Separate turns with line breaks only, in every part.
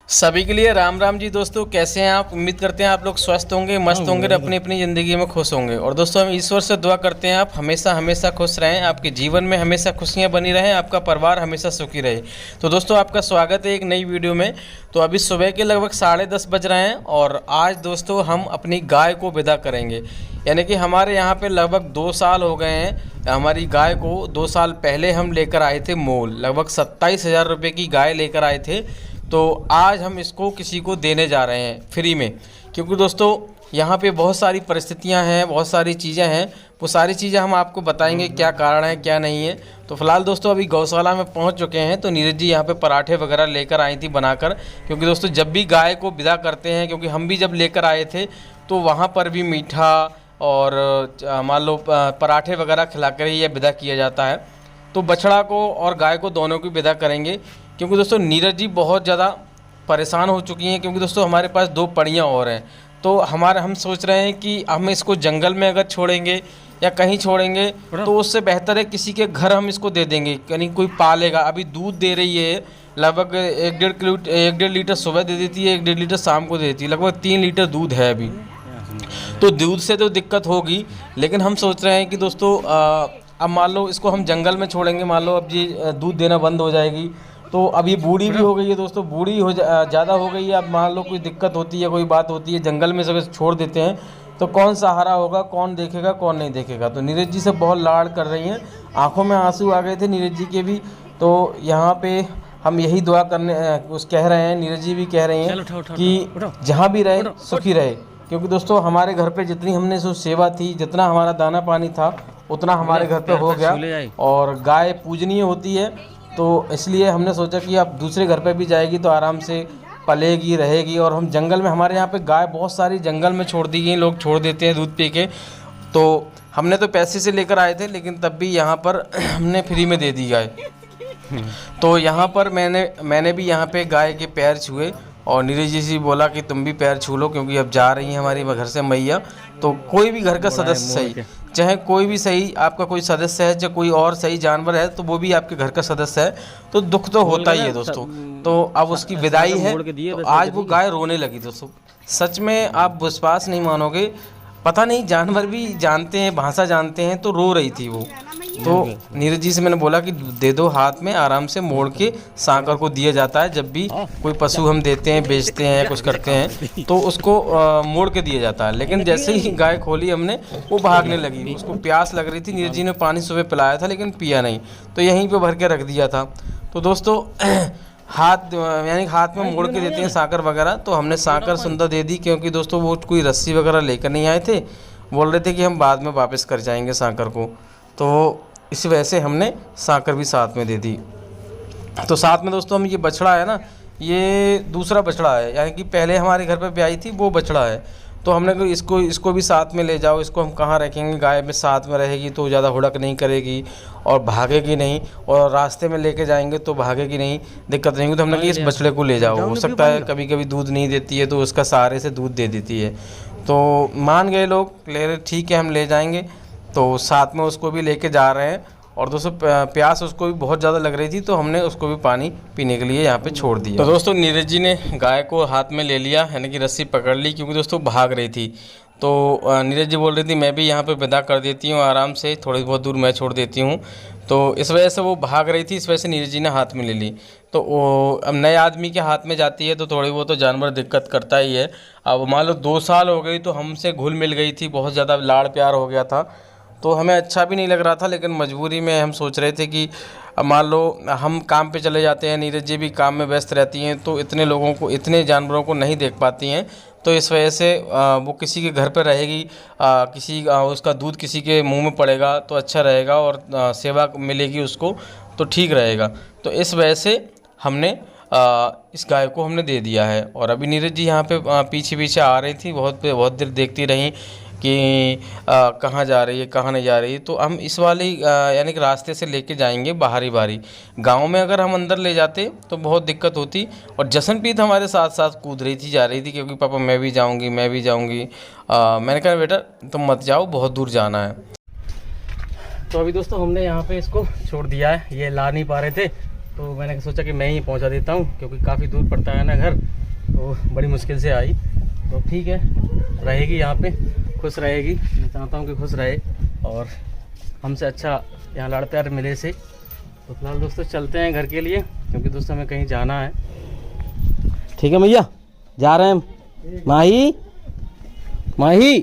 सभी के लिए राम राम जी। दोस्तों कैसे हैं आप? उम्मीद करते हैं आप लोग स्वस्थ होंगे, मस्त होंगे और अपनी अपनी ज़िंदगी में खुश होंगे। और दोस्तों हम ईश्वर से दुआ करते हैं आप हमेशा हमेशा खुश रहें, आपके जीवन में हमेशा खुशियां बनी रहें, आपका परिवार हमेशा सुखी रहे। तो दोस्तों आपका स्वागत है एक नई वीडियो में। तो अभी सुबह के लगभग 10:30 बज रहे हैं और आज दोस्तों हम अपनी गाय को विदा करेंगे। यानी कि हमारे यहाँ पे लगभग 2 साल हो गए हैं। हमारी गाय को 2 साल पहले हम लेकर आए थे मोल, लगभग 27,000 रुपये की गाय लेकर आए थे। तो आज हम इसको किसी को देने जा रहे हैं फ्री में, क्योंकि दोस्तों यहाँ पे बहुत सारी परिस्थितियाँ हैं, बहुत सारी चीज़ें हैं। वो सारी चीज़ें हम आपको बताएंगे क्या कारण है क्या नहीं है। तो फिलहाल दोस्तों अभी गौशाला में पहुँच चुके हैं। तो नीरज जी यहाँ पे पराठे वगैरह लेकर आई थी बनाकर, क्योंकि दोस्तों जब भी गाय को विदा करते हैं, क्योंकि हम भी जब लेकर आए थे तो वहाँ पर भी मीठा और मान लो पराठे वगैरह खिला कर ही यह विदा किया जाता है। तो बछड़ा को और गाय को दोनों की विदा करेंगे, क्योंकि दोस्तों नीरज जी बहुत ज़्यादा परेशान हो चुकी हैं। क्योंकि दोस्तों हमारे पास 2 पड़ियाँ और हैं। तो हम सोच रहे हैं कि हम इसको जंगल में अगर छोड़ेंगे या कहीं छोड़ेंगे तो उससे बेहतर है किसी के घर हम इसको दे देंगे, यानी कोई पालेगा। अभी दूध दे रही है लगभग 1.5 लीटर सुबह दे देती है, 1.5 लीटर शाम को दे देती है, लगभग 3 लीटर दूध है अभी। तो दूध से तो दिक्कत होगी, लेकिन हम सोच रहे हैं कि दोस्तों अब मान लो इसको हम जंगल में छोड़ेंगे, मान लो अब ये दूध देना बंद हो जाएगी। तो अब ये बूढ़ी भी हो गई है दोस्तों, बूढ़ी हो ज़्यादा हो गई है। अब मान लो कोई दिक्कत होती है, कोई बात होती है, जंगल में सब छोड़ देते हैं तो कौन सहारा होगा, कौन देखेगा, कौन नहीं देखेगा। तो नीरज जी से बहुत लाड़ कर रही हैं, आंखों में आंसू आ गए थे नीरज जी के भी। तो यहाँ पे हम यही दुआ करने कह रहे हैं, नीरज जी भी कह रही हैं कि जहाँ भी रहे सुखी रहे। क्योंकि दोस्तों हमारे घर पे जितनी हमने सो सेवा थी, जितना हमारा दाना पानी था, उतना हमारे घर पे हो गया। और गाय पूजनीय होती है, तो इसलिए हमने सोचा कि अब दूसरे घर पे भी जाएगी तो आराम से पलेगी रहेगी। और हम जंगल में, हमारे यहाँ पे गाय बहुत सारी जंगल में छोड़ दी गई, लोग छोड़ देते हैं दूध पी के। तो हमने तो पैसे से लेकर आए थे, लेकिन तब भी यहाँ पर हमने फ्री में दे दी गाय। तो यहाँ पर मैंने भी यहाँ पे गाय के पैर छुए और नीरज जी से बोला कि तुम भी पैर छू लो, क्योंकि अब जा रही हैं हमारी घर से मैया। तो कोई भी घर का सदस्य सही, चाहे कोई भी सही, आपका कोई सदस्य है, चाहे कोई और सही जानवर है, तो वो भी आपके घर का सदस्य है। तो दुख तो होता ही है दोस्तों। तो अब उसकी विदाई है, तो आज वो गाय रोने लगी दोस्तों। सच में आप विश्वास नहीं मानोगे, पता नहीं जानवर भी जानते हैं, भाषा जानते हैं, तो रो रही थी वो। तो नीरज जी से मैंने बोला कि दे दो, हाथ में आराम से मोड़ के सांकर को दिया जाता है। जब भी कोई पशु हम देते हैं, बेचते हैं, कुछ करते हैं, तो उसको मोड़ के दिया जाता है। लेकिन जैसे ही गाय खोली हमने, वो भागने लगी। उसको प्यास लग रही थी, नीरज जी ने पानी सुबह पिलाया था लेकिन पिया नहीं, तो यहीं पे भर के रख दिया था। तो दोस्तों यानी हाथ में मोड़ के देते हैं सांकर वगैरह। तो हमने सांकर सुंदर दे दी, क्योंकि दोस्तों वो कोई रस्सी वगैरह लेकर नहीं आए थे, बोल रहे थे कि हम बाद में वापस कर जाएंगे सांकर को। तो इस वजह से हमने सांकर भी साथ में दे दी। तो साथ में दोस्तों हम ये बछड़ा है ना, ये दूसरा बछड़ा है, यानी कि पहले हमारे घर पे ब्याई थी वो बछड़ा है। तो हमने कहा इसको भी साथ में ले जाओ। इसको हम कहाँ रखेंगे, गाय में साथ में रहेगी तो ज़्यादा हुड़क नहीं करेगी और भागेगी नहीं, और रास्ते में लेके जाएंगे तो भागेगी नहीं, दिक्कत नहीं होगी। तो हमने कहा इस बछड़े को ले जाओ, हो सकता है कभी कभी दूध नहीं देती है तो उसका सहारे से दूध दे देती है। तो मान गए लोग, ले रहे ठीक है हम ले जाएंगे। तो साथ में उसको भी लेके जा रहे हैं। और दोस्तों प्यास उसको भी बहुत ज़्यादा लग रही थी, तो हमने उसको भी पानी पीने के लिए यहाँ पे छोड़ दिया। तो दोस्तों नीरज जी ने गाय को हाथ में ले लिया, यानी कि रस्सी पकड़ ली, क्योंकि दोस्तों भाग रही थी। तो नीरज जी बोल रही थी मैं भी यहाँ पे विदा कर देती हूँ, आराम से थोड़ी बहुत दूर मैं छोड़ देती हूँ। तो इस वजह से वो भाग रही थी, इस वजह से नीरज जी ने हाथ में ले ली। तो वो अब नए आदमी के हाथ में जाती है तो थोड़ी बहुत तो जानवर दिक्कत करता ही है। अब मान लो 2 साल हो गई तो हमसे घुल मिल गई थी, बहुत ज़्यादा लाड़ प्यार हो गया था। तो हमें अच्छा भी नहीं लग रहा था, लेकिन मजबूरी में हम सोच रहे थे कि अब मान लो हम काम पे चले जाते हैं, नीरज जी भी काम में व्यस्त रहती हैं, तो इतने लोगों को, इतने जानवरों को नहीं देख पाती हैं। तो इस वजह से वो किसी के घर पर रहेगी, उसका दूध किसी के मुंह में पड़ेगा तो अच्छा रहेगा और सेवा मिलेगी उसको, तो ठीक रहेगा। तो इस वजह से हमने इस गाय को हमने दे दिया है। और अभी नीरज जी यहाँ पे पीछे पीछे आ रही थी, बहुत देर देखती रहीं कि कहाँ जा रही है, कहाँ नहीं जा रही है। तो हम इस वाली यानी कि रास्ते से लेके जाएंगे बाहरी बारी। गांव में अगर हम अंदर ले जाते तो बहुत दिक्कत होती। और जशनप्रीत हमारे साथ साथ कूद रही थी, जा रही थी, क्योंकि पापा मैं भी जाऊंगी, मैं भी जाऊंगी। मैंने कहा बेटा तुम मत जाओ, बहुत दूर जाना है। तो अभी दोस्तों हमने यहाँ पे इसको छोड़ दिया है, ये ला नहीं पा रहे थे
तो मैंने सोचा कि मैं ही पहुंचा देता हूं, क्योंकि काफ़ी दूर पड़ता है ना घर, तो बड़ी मुश्किल से आई। तो ठीक है, रहेगी यहाँ पे, खुश रहेगी। मैं चाहता हूँ कि खुश रहे और हमसे अच्छा यहाँ लाड़ प्यार मिले से। तो फिलहाल दोस्तों चलते हैं घर के लिए, क्योंकि दोस्तों हमें कहीं जाना है। ठीक है भैया, जा रहे हैं। माही माही।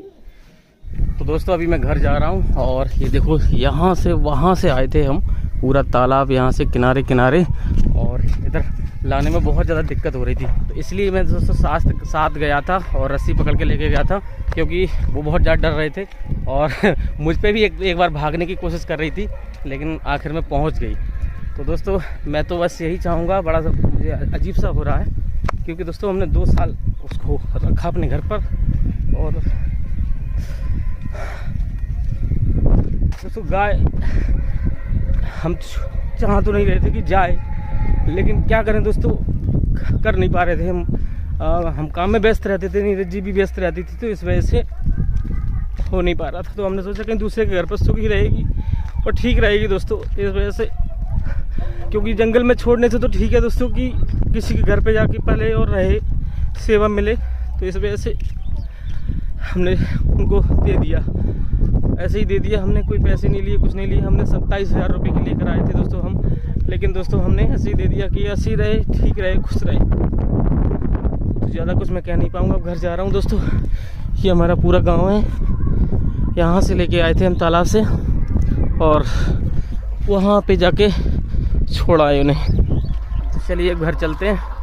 तो दोस्तों अभी मैं घर जा रहा हूँ और ये देखो यहाँ से वहाँ से आए थे हम, पूरा तालाब यहाँ से किनारे किनारे, और इधर लाने में बहुत ज़्यादा दिक्कत हो रही थी। तो इसलिए मैं दोस्तों साथ गया था और रस्सी पकड़ के लेके गया था, क्योंकि वो बहुत ज़्यादा डर रहे थे और मुझ पे भी एक बार भागने की कोशिश कर रही थी, लेकिन आखिर में पहुँच गई। तो दोस्तों मैं तो बस यही चाहूँगा, बड़ा सा मुझे अजीब सा हो रहा है, क्योंकि दोस्तों हमने 2 साल उसको रखा अपने घर पर, और दोस्तों गाय हम चाह तो नहीं रहे थे कि जाए, लेकिन क्या करें दोस्तों, कर नहीं पा रहे थे हम काम में व्यस्त रहते थे, नीरज जी भी व्यस्त रहती थी, तो इस वजह से हो नहीं पा रहा था। तो हमने सोचा कहीं दूसरे के घर पर सुखी रहेगी और ठीक रहेगी दोस्तों, इस वजह से, क्योंकि जंगल में छोड़ने से तो ठीक है दोस्तों कि किसी के घर पे जाके पले और रहे, सेवा मिले, तो इस वजह से हमने उनको दे दिया, ऐसे ही दे दिया। हमने कोई पैसे नहीं लिए, कुछ नहीं लिए, हमने 27,000 रुपये की लेकर आए थे दोस्तों हम, लेकिन दोस्तों हमने ऐसे ही दे दिया कि ऐसे ही रहे, ठीक रहे, खुश रहे। तो ज़्यादा कुछ मैं कह नहीं पाऊँगा, अब घर जा रहा हूँ दोस्तों। ये हमारा पूरा गाँव है, यहाँ से लेके आए थे हम तालाब से, और वहाँ पे जाके छोड़ आए उन्हें। तो चलिए घर चलते हैं।